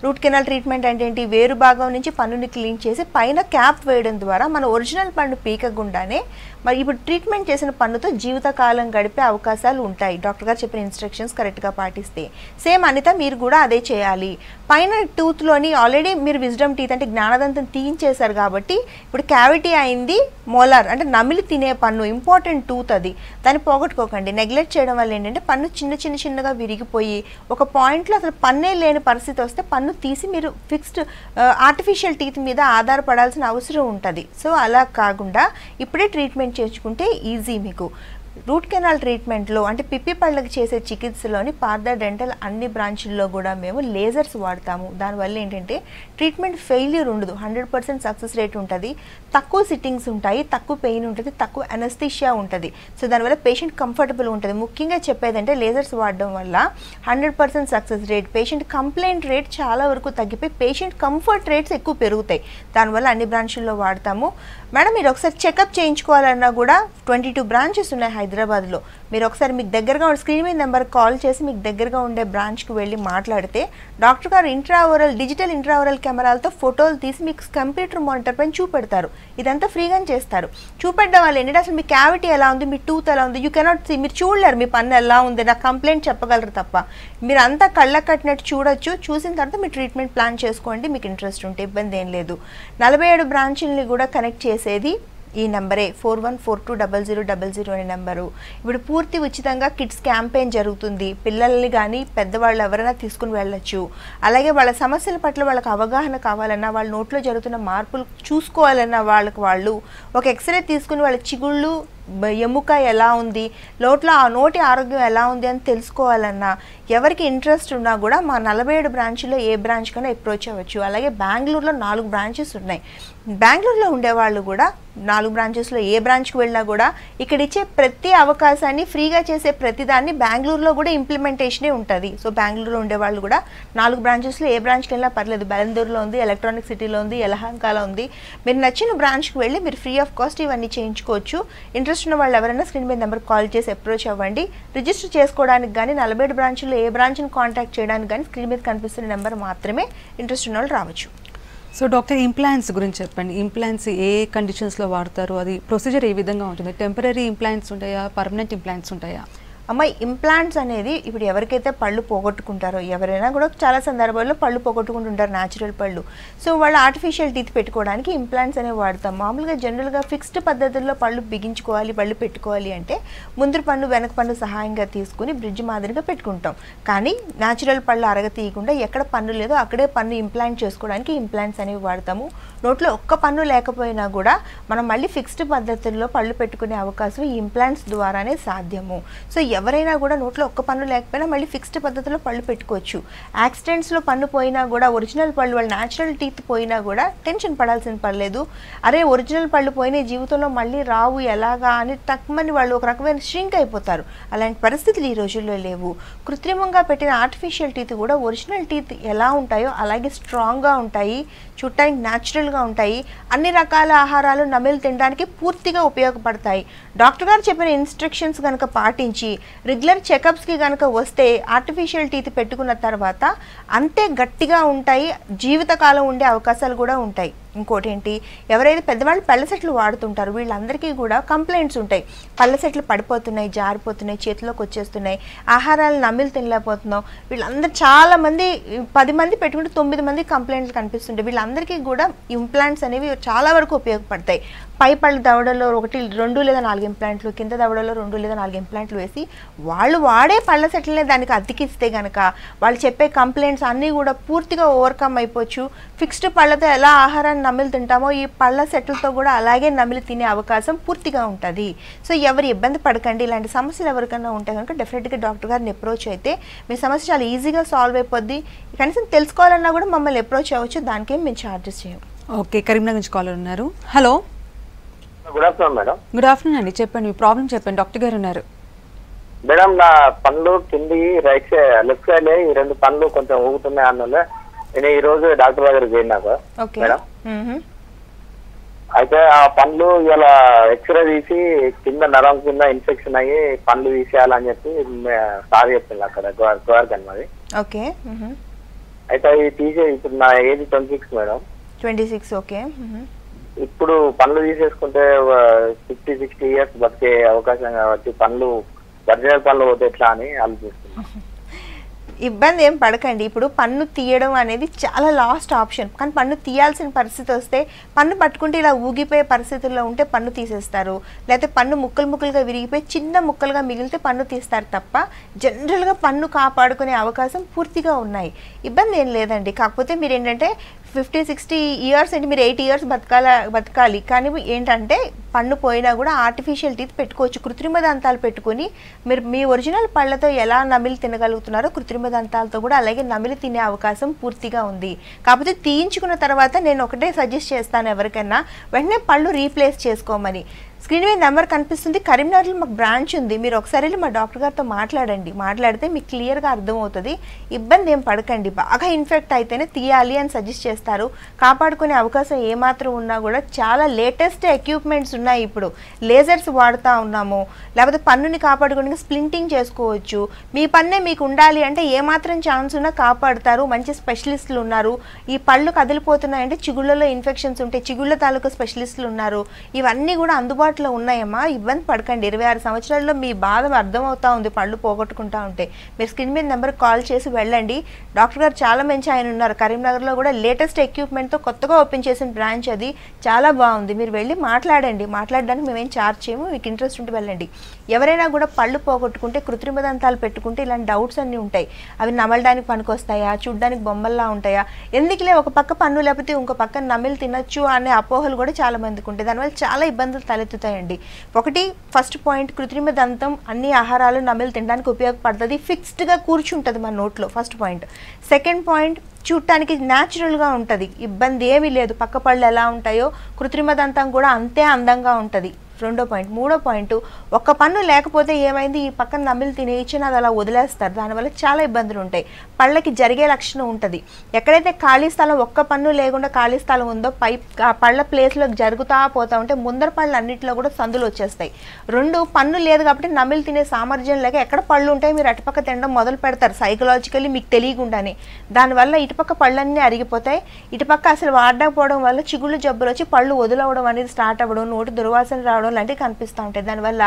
రూట్ కెనాల్ ట్రీట్మెంట్ అంటే ఏంటి, వేరు భాగం నుంచి పన్నుని క్లీన్ చేసి పైన క్యాప్ వేయడం ద్వారా మన ఒరిజినల్ పన్ను పీకకుండానే మరి ఇప్పుడు ట్రీట్మెంట్ చేసిన పన్నుతో జీవితకాలం గడిపే అవకాశాలు ఉంటాయి. డాక్టర్ గారు చెప్పిన ఇన్స్ట్రక్షన్స్ కరెక్ట్గా పాటిస్తే. సేమ్ అనిత మీరు కూడా అదే చేయాలి. పైన టూత్లోని ఆల్రెడీ మీరు విజ్డమ్ టీత్ అంటే జ్ఞానదంతం తీయించేశారు కాబట్టి ఇప్పుడు క్యావిటీ అయింది మోలార్ అంటే నమిలి తినే పన్ను, ఇంపార్టెంట్ టూత్ అది, దాన్ని పోగొట్టుకోకండి. నెగ్లెక్ట్ చేయడం వల్ల ఏంటంటే పన్ను చిన్నగా విరిగిపోయి ఒక పాయింట్లో అసలు పన్నే లేని పరిస్థితి వస్తే పన్ను తీసి మీరు ఫిక్స్డ్ ఆర్టిఫిషియల్ టీత్ మీద ఆధారపడాల్సిన అవసరం ఉంటుంది. సో అలా కాకుండా ఇప్పుడే ట్రీట్మెంట్ చేసుకుంటే ఈజీ మీకు. రూట్ కెనాల్ ట్రీట్మెంట్లో అంటే పిప్పి పళ్ళకి చేసే చికిత్సలోని పార్థ డెంటల్ అన్ని బ్రాంచుల్లో కూడా మేము లేజర్స్ వాడతాము. దానివల్ల ఏంటంటే ట్రీట్మెంట్ ఫెయిల్యూర్ ఉండదు, 100% సక్సెస్ రేట్ ఉంటుంది, తక్కువ సిట్టింగ్స్ ఉంటాయి, తక్కువ పెయిన్ ఉంటుంది, తక్కువ అనస్థీషియా ఉంటుంది. సో దానివల్ల పేషెంట్ కంఫర్టబుల్ ఉంటుంది. ముఖ్యంగా చెప్పేదంటే లేజర్స్ వాడడం వల్ల 100% success rate, patient complaint rate చాలా వరకు తగ్గిపోయి పేషెంట్ కంఫర్ట్ రేట్స్ ఎక్కువ పెరుగుతాయి. దానివల్ల అన్ని బ్రాంచుల్లో వాడతాము. మేడం మీరు ఒకసారి చెకప్ చేయించుకోవాలన్నా కూడా 22 బ్రాంచెస్ ఉన్నాయి హైదరాబాద్లో. మీరు ఒకసారి మీకు దగ్గరగా ఉండే స్క్రీన్ మీద నెంబర్ కాల్ చేసి మీకు దగ్గరగా ఉండే బ్రాంచ్కి వెళ్ళి మాట్లాడితే డాక్టర్ గారు డిజిటల్ ఇంట్రావరల్ కెమెరాలతో ఫోటోలు తీసి మీకు కంప్యూటర్ మానిటర్ పైన చూపెడతారు. ఇదంతా ఫ్రీగా చేస్తారు. చూపెట్టడం వల్ల ఏంటంటే అసలు మీ క్యావిటీ ఎలా ఉంది, మీ టూత్ ఎలా ఉంది, యూ కెనాట్ సీ, మీరు చూడలేరు మీ పన్ను ఎలా ఉంది, నాకు కంప్లైంట్ చెప్పగలరు తప్ప. మీరు అంతా కళ్ళకు కట్టినట్టు చూడొచ్చు. చూసిన తర్వాత మీ ట్రీట్మెంట్ ప్లాన్ చేసుకోండి, మీకు ఇంట్రెస్ట్ ఉంటే ఇబ్బంది ఏం లేదు. 47 బ్రాంచుల్ని కూడా కనెక్ట్ చేసేది ఈ నెంబరే 41420000 అనే నెంబరు. ఇప్పుడు పూర్తి ఉచితంగా కిడ్స్ క్యాంపెయిన్ జరుగుతుంది. పిల్లల్ని కానీ పెద్దవాళ్ళు ఎవరైనా తీసుకుని వెళ్ళొచ్చు. అలాగే వాళ్ళ సమస్యల పట్ల వాళ్ళకి అవగాహన కావాలన్నా, వాళ్ళ నోట్లో జరుగుతున్న మార్పులు చూసుకోవాలన్నా వాళ్ళు ఒక ఎక్స్రే తీసుకుని వాళ్ళ చిగుళ్ళు ఎముక ఎలా ఉంది, లోట్లో ఆ నోటి ఆరోగ్యం ఎలా ఉంది అని తెలుసుకోవాలన్నా ఎవరికి ఇంట్రెస్ట్ ఉన్నా కూడా మా 47 బ్రాంచ్లో ఏ బ్రాంచ్ కన్నా అప్రోచ్ అవ్వచ్చు. అలాగే బెంగళూరులో 4 బ్రాంచెస్ ఉన్నాయి. బెంగళూరులో ఉండేవాళ్ళు కూడా 4 బ్రాంచెస్లో ఏ బ్రాంచ్కి వెళ్ళినా కూడా ఇక్కడ ఇచ్చే ప్రతి అవకాశాన్ని ఫ్రీగా చేసే ప్రతిదాన్ని బెంగళూరులో కూడా ఇంప్లిమెంటేషనే ఉంటుంది. సో బెంగళూరులో ఉండేవాళ్ళు కూడా 4 బ్రాంచెస్లో ఏ బ్రాంచ్కి వెళ్ళినా పర్లేదు. బెలందూరులో ఉంది, ఎలక్ట్రానిక్ సిటీలో ఉంది, యలహంకలో ఉంది. మీరు నచ్చిన బ్రాంచ్కి వెళ్ళి మీరు ఫ్రీ ఆఫ్ కాస్ట్ ఇవన్నీ చేయించుకోవచ్చు. ఇంట్రెస్ట్ ఉన్న వాళ్ళు ఎవరైనా స్క్రీన్ మీద నెంబర్ కాల్ చేసి అప్రోచ్ అవ్వండి. రిజిస్టర్ చేసుకోవడానికి కానీ 47 బ్రాంచ్లో ఏ బ్రాంచ్ని కాంటాక్ట్ చేయడానికి కానీ స్క్రీన్ మీద కనిపిస్తున్న నెంబర్ మాత్రమే ఇంట్రెస్ట్ ఉన్న వాళ్ళు రావచ్చు. సో డాక్టర్ ఇంప్లాంట్స్ గురించి చెప్పండి. ఇంప్లాంట్స్ ఏ కండిషన్స్లో వాడతారు, అది ప్రొసీజర్ ఏ విధంగా ఉంటుంది? టెంపరీ ఇంప్లాంట్స్ ఉంటాయా, పర్మనెంట్ ఇంప్లాంట్స్ ఉంటాయా? అమ్మ ఇంప్లాంట్స్ అనేది ఇప్పుడు ఎవరికైతే పళ్ళు పోగొట్టుకుంటారో, ఎవరైనా కూడా చాలా సందర్భాల్లో పళ్ళు పోగొట్టుకుంటుంటారు న్యాచురల్ పళ్ళు. సో వాళ్ళు ఆర్టిఫిషియల్ టీత్ పెట్టుకోవడానికి ఇంప్లాంట్స్ అనేవి వాడతాం. మామూలుగా జనరల్గా ఫిక్స్డ్ పద్ధతుల్లో పళ్ళు బిగించుకోవాలి, పళ్ళు పెట్టుకోవాలి అంటే ముందు పన్ను వెనక పన్ను సహాయంగా తీసుకుని బ్రిడ్జ్ మాదిరిగా పెట్టుకుంటాం. కానీ న్యాచురల్ పళ్ళు అరగతీయకుండా ఎక్కడ పన్ను లేదో అక్కడే పన్ను ఇంప్లాంట్ చేసుకోవడానికి ఇంప్లాంట్స్ అనేవి వాడతాము. నోట్లో ఒక్క పన్ను లేకపోయినా కూడా మనం మళ్ళీ ఫిక్స్డ్ పద్ధతుల్లో పళ్ళు పెట్టుకునే అవకాశం ఈ ఇంప్లాంట్స్ ద్వారానే సాధ్యము. సో ఎవరైనా కూడా నోట్లో ఒక్క పన్ను లేకపోయినా మళ్ళీ ఫిక్స్డ్ పద్ధతిలో పళ్ళు పెట్టుకోవచ్చు. యాక్సిడెంట్స్లో పన్ను పోయినా కూడా ఒరిజినల్ పళ్ళు వాళ్ళ న్యాచురల్ టీత్ పోయినా కూడా టెన్షన్ పడాల్సిన పర్లేదు. అరే ఒరిజినల్ పళ్ళు పోయిన జీవితంలో మళ్ళీ రావు ఎలాగా అని తక్కువని వాళ్ళు ఒక రకమైన ష్రింక్ అయిపోతారు. అలాంటి పరిస్థితులు ఈ రోజుల్లో లేవు. కృత్రిమంగా పెట్టిన ఆర్టిఫిషియల్ టీత్ కూడా ఒరిజినల్ టీత్ ఎలా ఉంటాయో అలాగే స్ట్రాంగ్గా ఉంటాయి, చూడటానికి న్యాచురల్గా ఉంటాయి. అన్ని రకాల ఆహారాలు నమిలి తినడానికి పూర్తిగా ఉపయోగపడతాయి. డాక్టర్ గారు చెప్పిన ఇన్స్ట్రక్షన్స్ కనుక పాటించి రెగ్యులర్ చెకప్స్కి కనుక వస్తే ఆర్టిఫిషియల్ టీత్ పెట్టుకున్న తర్వాత అంతే గట్టిగా ఉంటాయి, జీవితకాలం ఉండే అవకాశాలు కూడా ఉంటాయి. ఇంకోటి ఏంటి, ఎవరైతే పెద్దవాళ్ళు పళ్ళ సెట్లు వాడుతుంటారు వీళ్ళందరికీ కూడా కంప్లైంట్స్ ఉంటాయి. పళ్ళ సెట్లు పడిపోతున్నాయి, జారిపోతున్నాయి, చేతిలోకి వచ్చేస్తున్నాయి, ఆహారాలు నమిలి తినలేకపోతున్నాం. వీళ్ళందరూ చాలామంది 10 మంది పెట్టుకుంటే 9 మంది కంప్లైంట్లు కనిపిస్తుంటాయి. వీళ్ళందరికీ కూడా ఇంప్లాంట్స్ అనేవి చాలా వరకు ఉపయోగపడతాయి. పై పళ్ళ దవడలో 1, 2 లేదా 4 ఇంప్లాంట్లు, కింద దవడలో 2 లేదా 4 ఇంప్లాంట్లు వేసి వాళ్ళు వాడే పళ్ళ సెట్లనే దానికి అతికిస్తే కనుక వాళ్ళు చెప్పే కంప్లైంట్స్ అన్నీ కూడా పూర్తిగా ఓవర్కమ్ అయిపోవచ్చు. ఫిక్స్డ్ పళ్ళతో ఎలా ఆహారాన్ని నమిలి తింటామో ఈ పళ్ళ సెట్లతో కూడా అలాగే నమిలి తినే అవకాశం పూర్తిగా ఉంటుంది. సో ఎవరు ఇబ్బంది పడకండి. ఇలాంటి సమస్యలు ఎవరికైనా ఉంటే కనుక డెఫినెట్గా డాక్టర్ గారిని అప్రోచ్ అయితే మీ సమస్య చాలా ఈజీగా సాల్వ్ అయిపోద్ది. కనీసం తెలుసుకోవాలన్నా కూడా మమ్మల్ని అప్రోచ్ అవ్వచ్చు, దానికేం మేము ఛార్జెస్ చేయం. ఓకే, కరీంనగర్ నుంచి కాలర్ ఉన్నారు. Hello, good afternoon madam. Good afternoon అండి, చెప్పండి మీ ప్రాబ్లం చెప్పండి. డాక్టర్ గారు ఉన్నారు. మేడం నా పనులు కింది రైట్ సైడ్ లెఫ్ట్ సైడ్ ఈ 2 పనులు కొంచెం ఊగుతున్నాయి అన్నది నేను ఈ రోజు డాక్టర్ దగ్గరికి పోయినాక మేడం అయితే ఆ పండ్లు ఇలా ఎక్స్రే తీసి కింద నరం కింద ఇన్ఫెక్షన్ అయ్యి పండ్లు తీసేయాలని చెప్పి సార్ చెప్పింది అక్కడ గోవర్ధన్ మరి. ఓకే. అయితే అవి తీసే ఇప్పుడు నా ఏజ్ 26 మేడం. 26. ఓకే. ఇప్పుడు పండ్లు తీసేసుకుంటే 50-60 ఇయర్స్ బతికే అవకాశం కాబట్టి పండ్లు ఒరిజినల్ పండ్లు పోతే ఎట్లా అని ఆలోచిస్తున్నాను. ఇబ్బంది ఏం పడకండి. ఇప్పుడు పన్ను తీయడం అనేది చాలా లాస్ట్ ఆప్షన్. కానీ పన్ను తీయాల్సిన పరిస్థితి వస్తే పన్ను పట్టుకుంటే ఇలా ఊగిపోయే పరిస్థితుల్లో ఉంటే పన్ను తీసేస్తారు. లేకపోతే పన్ను ముక్కలు ముక్కలుగా విరిగిపోయి చిన్న ముక్కలుగా మిగిలితే పన్ను తీస్తారు తప్ప జనరల్గా పన్ను కాపాడుకునే అవకాశం పూర్తిగా ఉన్నాయి. ఇబ్బంది ఏం లేదండి. కాకపోతే మీరు ఏంటంటే 50-60 ఇయర్స్ అంటే మీరు 8 ఇయర్స్ బతకాలి. కానీ ఏంటంటే పన్ను పోయినా కూడా ఆర్టిఫిషియల్ టీత్ పెట్టుకోవచ్చు. కృత్రిమ దంతాలు పెట్టుకుని మీరు మీ ఒరిజినల్ పళ్ళతో ఎలా నమిలి తినగలుగుతున్నారో కృత్రిమ దంతాలతో కూడా అలాగే నమిలి తినే అవకాశం పూర్తిగా ఉంది. కాకపోతే తీయించుకున్న తర్వాత నేను ఒకటే సజెస్ట్ చేస్తాను ఎవరికైనా, వెంటనే పళ్ళు రీప్లేస్ చేసుకోమని. స్క్రీన్ మీద నెంబర్ కనిపిస్తుంది. కరీంనగర్లో మాకు బ్రాంచ్ ఉంది. మీరు ఒకసారి వెళ్ళి మా డాక్టర్ గారితో మాట్లాడితే మీకు క్లియర్గా అర్థమవుతుంది. ఇబ్బంది ఏం పడకండి. బాగా ఇన్ఫెక్ట్ అయితేనే తీయాలి అని సజెస్ట్ చేస్తారు. కాపాడుకునే అవకాశం ఏమాత్రం ఉన్నా కూడా చాలా లేటెస్ట్ ఎక్విప్మెంట్స్ ఉన్నాయి. ఇప్పుడు లేజర్స్ వాడుతూ ఉన్నాము. లేకపోతే పన్నుని కాపాడుకునే స్ప్లింటింగ్ చేసుకోవచ్చు. మీ పన్నే మీకు ఉండాలి అంటే ఏమాత్రం ఛాన్స్ ఉన్నా కాపాడుతారు. మంచి స్పెషలిస్టులు ఉన్నారు. ఈ పళ్ళు కదిలిపోతున్నాయంటే చిగుళ్ళలో ఇన్ఫెక్షన్స్ ఉంటే చిగుళ్ళ తాలూకా స్పెషలిస్టులు ఉన్నారు. ఇవన్నీ కూడా అందుబాటులో ఉన్నాయమ్మా. ఇబ్బంది పడకండి. 26 సంవత్సరాల్లో మీ బాధ అర్థమవుతా ఉంది పళ్ళు పోగొట్టుకుంటా ఉంటే. మీరు స్క్రీన్ మీద నెంబర్ కాల్ చేసి వెళ్ళండి. డాక్టర్ గారు చాలా మంచి ఆయన ఉన్నారు. కరీంనగర్లో కూడా లేటెస్ట్ ఎక్విప్మెంట్తో కొత్తగా ఓపెన్ చేసిన బ్రాంచ్ అది. చాలా బాగుంది. మీరు వెళ్ళి మాట్లాడండి. మాట్లాడడానికి మేమేం ఛార్జ్ చేయము. మీకు ఇంట్రెస్ట్ ఉంటే వెళ్ళండి. ఎవరైనా కూడా పళ్ళు పోగొట్టుకుంటే కృత్రిమ దంతాలు పెట్టుకుంటే ఇలాంటి డౌట్స్ అన్నీ ఉంటాయి. అవి నమలడానికి పనికొస్తాయా, చూడ్డానికి బొమ్మల్లా ఉంటాయా, ఎందుకులే ఒక పక్క పన్ను లేకపోతే ఇంకో పక్క నమిలి తినొచ్చు అనే అపోహలు కూడా చాలా మందికి ఉంటాయి. దానివల్ల చాలా ఇబ్బందులు తలెత్తుతాయండి. ఒకటి ఫస్ట్ పాయింట్, కృత్రిమ దంతం అన్ని ఆహారాలు నమిలి తినడానికి ఉపయోగపడుతుంది. ఫిక్స్డ్గా కూర్చుంటుంది మన నోట్లో. First point. సెకండ్ పాయింట్, చూడటానికి న్యాచురల్గా ఉంటుంది. ఇబ్బంది ఏమీ లేదు. పక్క పళ్ళు ఎలా ఉంటాయో కృత్రిమ దంతం కూడా అంతే అందంగా ఉంటుంది. రెండో పాయింట్. మూడో పాయింట్, ఒక్క పన్ను లేకపోతే ఏమైంది, ఈ పక్కన నమిలి తినేయచ్చు అది అలా వదిలేస్తారు. దానివల్ల చాలా ఇబ్బందులు ఉంటాయి. పళ్ళకి జరిగే లక్షణం ఉంటుంది. ఎక్కడైతే ఖాళీ స్థలం ఒక్క పన్ను లేకుండా ఖాళీ స్థలం ఉందో ఆ పళ్ళ ప్లేస్లోకి జరుగుతూ పోతూ ఉంటే ముందర పళ్ళు అన్నింటిలో కూడా సందులు వచ్చేస్తాయి. రెండు, పన్ను లేదు కాబట్టి నమిలి తినే సామర్థ్యం లేక ఎక్కడ పళ్ళు ఉంటాయి మీరు అటుపక్క తినడం మొదలు పెడతారు సైకలాజికల్లీ మీకు తెలియకుండానే. దానివల్ల ఇటుపక్క పళ్ళన్నీ అరిగిపోతాయి. ఇటుపక్క అసలు వాడకపోవడం వల్ల చిగుళ్ళు జబ్బులు వచ్చి పళ్ళు వదులవడం అనేది స్టార్ట్ అవ్వడం, నోటి దుర్వాసన రావడం లాంటివి కనిపిస్తూ ఉంటాయి. దానివల్ల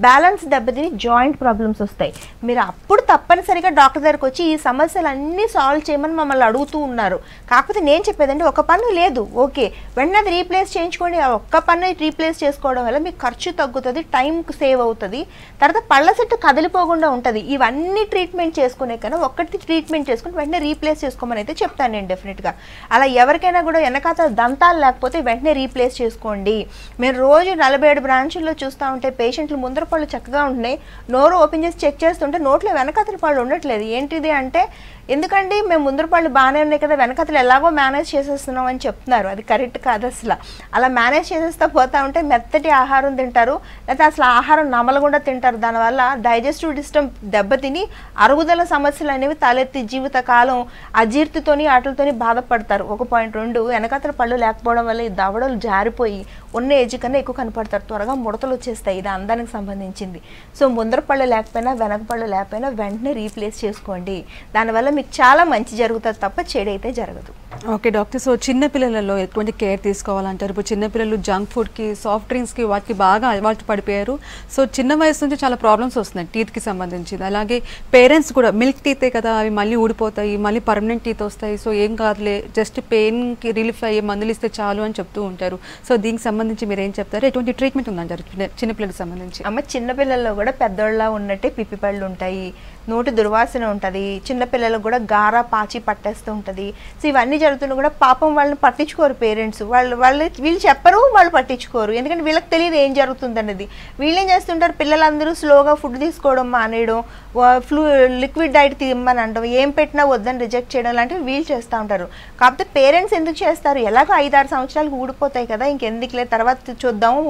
బ్యాలెన్స్ దెబ్బతిని జాయింట్ ప్రాబ్లమ్స్ వస్తాయి. మీరు అప్పుడు తప్పనిసరిగా డాక్టర్ దగ్గరికి వచ్చి ఈ సమస్యలన్నీ సాల్వ్ చేయమని మమ్మల్ని అడుగుతూ ఉన్నారు. కాకపోతే నేను చెప్పేదంటే ఒక పన్ను లేదు, ఓకే, వెంటనే అది రీప్లేస్ చేయించుకోండి. ఆ ఒక్క పన్ను రీప్లేస్ చేసుకోవడం వల్ల మీకు ఖర్చు తగ్గుతుంది, టైం సేవ్ అవుతుంది, తర్వాత పళ్ళ సెట్టు కదిలిపోకుండా ఉంటుంది. ఇవన్నీ ట్రీట్మెంట్ చేసుకునే కన్నా ఒక్కటి ట్రీట్మెంట్ చేసుకుని వెంటనే రీప్లేస్ చేసుకోమని అయితే చెప్తాను నేను డెఫినెట్గా. అలా ఎవరికైనా కూడా వెనకాత దంతాలు లేకపోతే వెంటనే రీప్లేస్ చేసుకోండి. మీరు రోజు 47 బ్రాంచుల్లో చూస్తూ ఉంటే పేషెంట్లు ముందర పళ్ళు చక్కగా ఉంటున్నాయి, నోరు ఓపెన్ చేసి చెక్ చేస్తుంటే నోట్లో వెనకతల పళ్ళు ఉండట్లేదు. ఏంటిది అంటే, ఎందుకండి మేము ముందర పళ్ళు బాగానే ఉన్నాయి కదా, వెనకతలు ఎలాగో మేనేజ్ చేసేస్తున్నాం అని చెప్తున్నారు. అది కరెక్ట్ కాదు అసలు. అలా మేనేజ్ చేసేస్తా పోతా ఉంటే మెత్తటి ఆహారం తింటారు, లేకపోతే అసలు ఆహారం నమలకుండా తింటారు. దానివల్ల డైజెస్టివ్ సిస్టమ్ దెబ్బతిని అరుగుదల సమస్యలు అనేవి తలెత్తి జీవితకాలం అజీర్తితోని వాటితోని బాధపడతారు. ఒక పాయింట్. రెండు, వెనకతల పళ్ళు లేకపోవడం వల్ల ఈ దవడలు జారిపోయి ఉన్న ఏజ్ కన్నా ఎక్కువ కనపడతారు, త్వరగా ముడతలు వచ్చేస్తాయి. ఇది అందానికి సంబంధించింది. సో ముందర పళ్ళు లేకపోయినా వెనక పళ్ళు లేకపోయినా వెంటనే రీప్లేస్ చేసుకోండి. దానివల్ల మీకు చాలా మంచి జరుగుతుంది తప్ప చెడైతే జరగదు. ఓకే డాక్టర్, సో చిన్నపిల్లలలో ఎటువంటి కేర్ తీసుకోవాలంటారు? ఇప్పుడు చిన్నపిల్లలు జంక్ ఫుడ్కి, సాఫ్ట్ డ్రింక్స్కి వాటికి బాగా అలవాటు పడిపోయారు. సో చిన్న వయసు నుంచి చాలా ప్రాబ్లమ్స్ వస్తున్నాయి టీత్కి సంబంధించి. అలాగే పేరెంట్స్ కూడా మిల్క్ టీతే కదా, అవి మళ్ళీ ఊడిపోతాయి, మళ్ళీ పర్మనెంట్ టీత్ వస్తాయి, సో ఏం కాదులే, జస్ట్ పెయిన్కి రిలీఫ్ అయ్యే మందులు ఇస్తే చాలు అని చెప్తూ ఉంటారు. సో దీనికి సంబంధించి మీరు ఏం చెప్తారు? ఎటువంటి ట్రీట్మెంట్ ఉందంటారు చిన్నపిల్లలకు సంబంధించి? అమ్మ, చిన్నపిల్లల్లో కూడా పెద్దోళ్ళ ఉన్నట్టే పిప్పి పళ్ళు ఉంటాయి, నోటి దుర్వాసన ఉంటుంది, చిన్నపిల్లలకు కూడా గారా పాచి పట్టేస్తూ ఉంటుంది. సో ఇవన్నీ జరుగుతున్నా కూడా పాపం వాళ్ళని పట్టించుకోరు పేరెంట్స్. వీళ్ళు చెప్పరు, వాళ్ళు పట్టించుకోరు. ఎందుకంటే వీళ్ళకి తెలియదు ఏం జరుగుతుంది అనేది. వీళ్ళు ఏం చేస్తుంటారు, పిల్లలందరూ స్లోగా ఫుడ్ తీసుకోవడం మానేయడం, లిక్విడ్ డైట్ తీయమని అనడం, ఏం పెట్టినా వద్దని రిజెక్ట్ చేయడం లాంటివి వీళ్ళు చేస్తూ ఉంటారు. కాకపోతే పేరెంట్స్ ఎందుకు చేస్తారు, ఎలాగో 5-6 సంవత్సరాలకు ఊడిపోతాయి కదా, ఇంకెందుకులే తర్వాత చూద్దాము,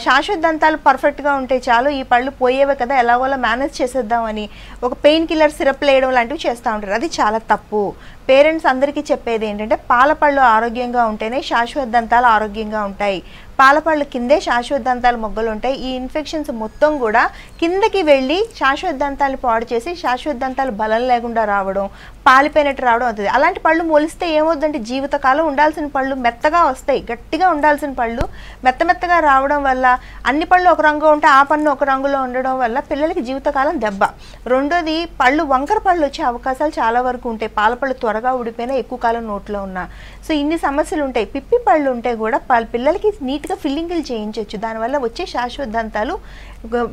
శాశ్వత దంతాలు పర్ఫెక్ట్గా ఉంటే చాలు, ఈ పళ్ళు పోయేవే కదా ఎలాగోలా మేనేజ్ చేసేద్దామని ఒక పెయిన్ కిల్లర్ సిరప్ వేయడం లాంటివి చేస్తూ ఉంటారు. అది చాలా తప్పు. పేరెంట్స్ అందరికీ చెప్పేది ఏంటంటే పాల పళ్ళు ఆరోగ్యంగా ఉంటేనే శాశ్వత దంతాలు ఆరోగ్యంగా ఉంటాయి. పాలపళ్ళు కిందే శాశ్వత దంతాలు మొగ్గలు ఉంటాయి. ఈ ఇన్ఫెక్షన్స్ మొత్తం కూడా కిందకి వెళ్ళి శాశ్వత దంతాలు పాడు చేసి శాశ్వత దంతాలు బలం లేకుండా రావడం, పాలిపోయినట్టు రావడం అవుతుంది. అలాంటి పళ్ళు మొలిస్తే ఏమవుతుందంటే జీవితకాలం ఉండాల్సిన పళ్ళు మెత్తగా వస్తాయి. గట్టిగా ఉండాల్సిన పళ్ళు మెత్తగా రావడం వల్ల అన్ని పళ్ళు ఒక రంగు ఉంటే ఆ పన్ను ఒక రంగులో ఉండడం వల్ల పిల్లలకి జీవితకాలం దెబ్బ. రెండోది పళ్ళు వంకర పళ్ళు వచ్చే అవకాశాలు చాలా వరకు ఉంటాయి. పాలపళ్ళు త్వరగా ఊడిపోయినా ఎక్కువ కాలం నోట్లో ఉన్నా. సో ఇన్ని సమస్యలు ఉంటాయి. పిప్పి పళ్ళు ఉంటే కూడా పిల్లలకి నీట్గా ఫిల్లింగ్లు చేయించవచ్చు. దానివల్ల వచ్చే శాశ్వత దంతాలు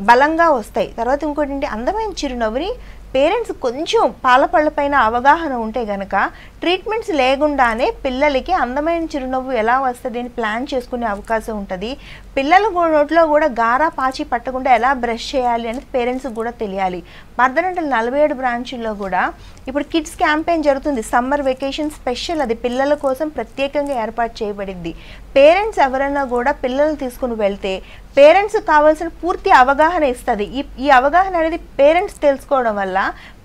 బలంగా వస్తాయి. తర్వాత ఇంకోటి ఏంటి, అందమైన చిరునవ్వుని పేరెంట్స్ కొంచెం పాలపళ్ళ పైన అవగాహన ఉంటే గనక ట్రీట్మెంట్స్ లేకుండానే పిల్లలకి అందమైన చిరునవ్వు ఎలా వస్తుంది అని ప్లాన్ చేసుకునే అవకాశం ఉంటుంది. పిల్లల నోట్లో కూడా గారా పాచి పట్టకుండా ఎలా బ్రష్ చేయాలి అనేది పేరెంట్స్కి కూడా తెలియాలి. మర్దనంటల 47 బ్రాంచుల్లో కూడా ఇప్పుడు కిడ్స్ క్యాంపెయిన్ జరుగుతుంది. సమ్మర్ వెకేషన్ స్పెషల్, అది పిల్లల కోసం ప్రత్యేకంగా ఏర్పాటు చేయబడింది. పేరెంట్స్ ఎవరైనా కూడా పిల్లలు తీసుకుని వెళ్తే పేరెంట్స్కి కావాల్సిన పూర్తి అవగాహన ఇస్తుంది. ఈ అవగాహన అనేది పేరెంట్స్ తెలుసుకోవడం వల్ల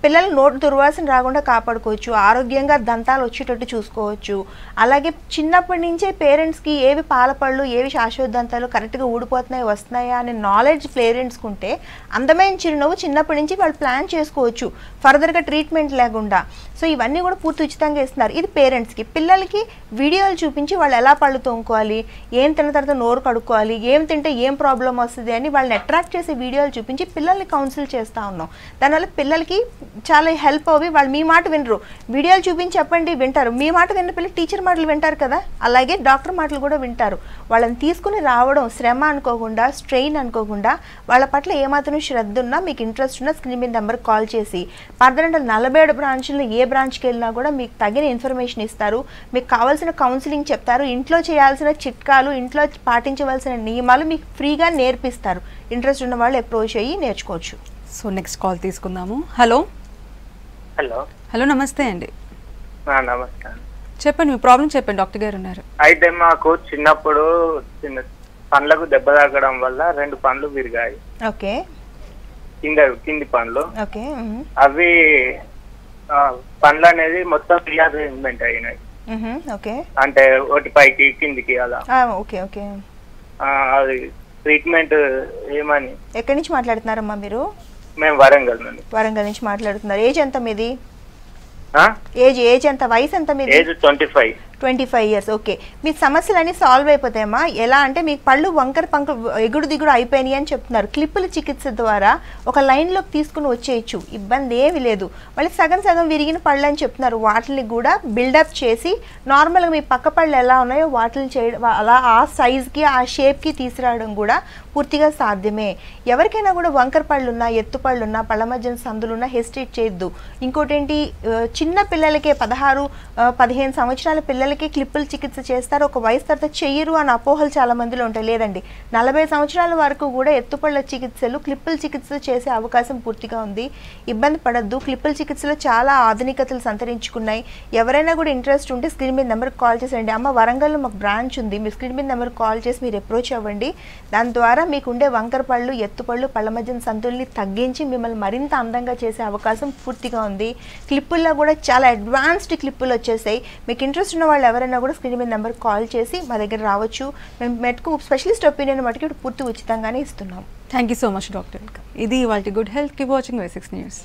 పిల్లలు నోటు దుర్వాసన రాకుండా కాపాడుకోవచ్చు, ఆరోగ్యంగా దంతాలు వచ్చేటట్టు చూసుకోవచ్చు. అలాగే చిన్నప్పటి నుంచే పేరెంట్స్కి ఏవి పాలపళ్ళు ఏవి శాశ్వత దంతాలు కరెక్ట్గా ఊడిపోతున్నాయి వస్తున్నాయా అనే నాలెడ్జ్ పేరెంట్స్కి ఉంటే అందమైన చిరునవ్వు చిన్నప్పటి నుంచి వాళ్ళు ప్లాన్ చేసుకోవచ్చు ఫర్దర్గా ట్రీట్మెంట్ లేకుండా. సో ఇవన్నీ కూడా పూర్తి ఉచితంగా ఇస్తున్నారు. ఇది పేరెంట్స్కి. పిల్లలకి వీడియోలు చూపించి వాళ్ళు ఎలా పళ్ళు తోముకోవాలి, ఏం తిన్న తర్వాత నోరు కడుక్కోవాలి, ఏం తింటే ఏం ప్రాబ్లం వస్తుంది అని వాళ్ళని అట్రాక్ట్ చేసే వీడియోలు చూపించి పిల్లల్ని కౌన్సిల్ చేస్తూ ఉన్నాం. దానివల్ల పిల్లలకి చాలా హెల్ప్ అవి. వాళ్ళు మీ మాట వినరు, వీడియోలు చూపించి చెప్పండి వింటారు. మీ మాట విన్న పిల్లలు టీచర్ మాటలు వింటారు కదా, అలాగే డాక్టర్ మాటలు కూడా వింటారు. వాళ్ళని తీసుకుని రావడం శ్రమ అనుకోకుండా, స్ట్రెయిన్ అనుకోకుండా, వాళ్ళ పట్ల ఏమాత్రం శ్రద్ధ ఉన్నా మీకు ఇంట్రెస్ట్ ఉన్నా స్క్రీన్ మీద నెంబర్కి కాల్ చేసి 47 బ్రాంచుల్లో ఏ బ్రాంచ్కి వెళ్ళినా కూడా మీకు తగిన ఇన్ఫర్మేషన్ ఇస్తారు. మీకు కావాల్సిన కౌన్సిలింగ్ చెప్తారు. ఇంట్లో చేయాల్సిన చిట్కాలు, ఇంట్లో పాటించవలసిన నియమాలు మీకు ఫ్రీగా నేర్పిస్తారు. ఇంట్రెస్ట్ ఉన్న వాళ్ళు అప్రోచ్ అయ్యి నేర్చుకోవచ్చు. సో నెక్స్ట్ కాల్ తీసుకుందాము. హలో హలో నమస్తే అండి. నమస్తే. చెప్పండి, మీ ప్రాబ్లం చెప్పండి, డాక్టర్ గారు ఉన్నారు. అయితే మాకు చిన్నప్పుడు పండ్లకు దెబ్బ తాగడం వల్ల 2 పండ్లు విరిగాయి. ఓకే. కింది పండ్లు. ఓకే. అవి పండ్లు అనేది మొత్తం రీఅరేంజ్మెంట్ అయినాయి. ఓకే. అంటే ఒకటి పైకి కిందికి అలా. ఓకే. ఓకే. అది ట్రీట్మెంట్ ఏమని? ఎక్కడి నుంచి మాట్లాడుతున్నారమ్మా మీరు? మేము వరంగల్ నుండి. వరంగల్ నుంచి మాట్లాడుతున్నారు. ఏజ్ ఎంత మీది? ఏజ్ ఎంత, వయసు ఎంత మీది? Age 25 years. ఓకే. మీ సమస్యలన్నీ సాల్వ్ అయిపోతాయమ్మా. ఎలా అంటే మీకు పళ్ళు వంకర ఎగుడు దిగుడు అయిపోయినాయి అని చెప్తున్నారు. క్లిప్పుల చికిత్స ద్వారా ఒక లైన్లోకి తీసుకుని వచ్చేయచ్చు, ఇబ్బంది ఏమి లేదు. మళ్ళీ సగం విరిగిన పళ్ళు అని చెప్తున్నారు. వాటిని కూడా బిల్డప్ చేసి నార్మల్గా మీ పక్క పళ్ళు ఎలా ఉన్నాయో వాటిని చేయడం, అలా ఆ సైజ్కి ఆ షేప్కి తీసుకురావడం కూడా పూర్తిగా సాధ్యమే. ఎవరికైనా కూడా వంకర పళ్ళు ఉన్నా, ఎత్తు పళ్ళు ఉన్నా, పళ్ళ మధ్యన సందులున్నా హెసిటేట్ చేయొద్దు. ఇంకోటి ఏంటి, చిన్న పిల్లలకే 16-15 సంవత్సరాల పిల్లలకి క్లిప్పుల చికిత్స చేస్తారు, ఒక వయసు తర్వాత చెయ్యరు అని అపోహలు చాలా మందిలో ఉంటాయి. లేదండి, 40 సంవత్సరాల వరకు కూడా ఎత్తుపళ్ళ చికిత్సలు, క్లిప్పుల చికిత్స చేసే అవకాశం పూర్తిగా ఉంది. ఇబ్బంది పడద్దు. క్లిప్పుల చికిత్సలో చాలా ఆధునికతలు సంతరించుకున్నాయి. ఎవరైనా కూడా ఇంట్రెస్ట్ ఉంటే స్క్రీన్ మీద నెంబర్కి కాల్ చేసేయండి. అమ్మ వరంగల్లో మాకు బ్రాంచ్ ఉంది, మీరు స్క్రీన్ మీద నెంబర్కి కాల్ చేసి మీరు అప్రోచ్ అవ్వండి. దాని ద్వారా మీకు ఉండే వంకర పళ్ళు, ఎత్తుపళ్ళు, పళ్ళ మధ్యన సంతుల్ని తగ్గించి మిమ్మల్ని మరింత అందంగా చేసే అవకాశం పూర్తిగా ఉంది. క్లిప్పుల్లో కూడా చాలా అడ్వాన్స్డ్ క్లిప్పులు వచ్చేసాయి. మీకు ఇంట్రెస్ట్ ఉన్న వాళ్ళు ఎవరైనా కూడా స్క్రీన్ మీద నెంబర్ కాల్ చేసి మా దగ్గర రావచ్చు. మేము మెట్కు స్పెషలిస్ట్ ఒపీనియన్ మటుకు ఇప్పుడు పూర్తి ఉచితంగానే ఇస్తున్నాం. Thank you so much doctor. ఇది వాళ్ళ good health. Keep watching Y6 news.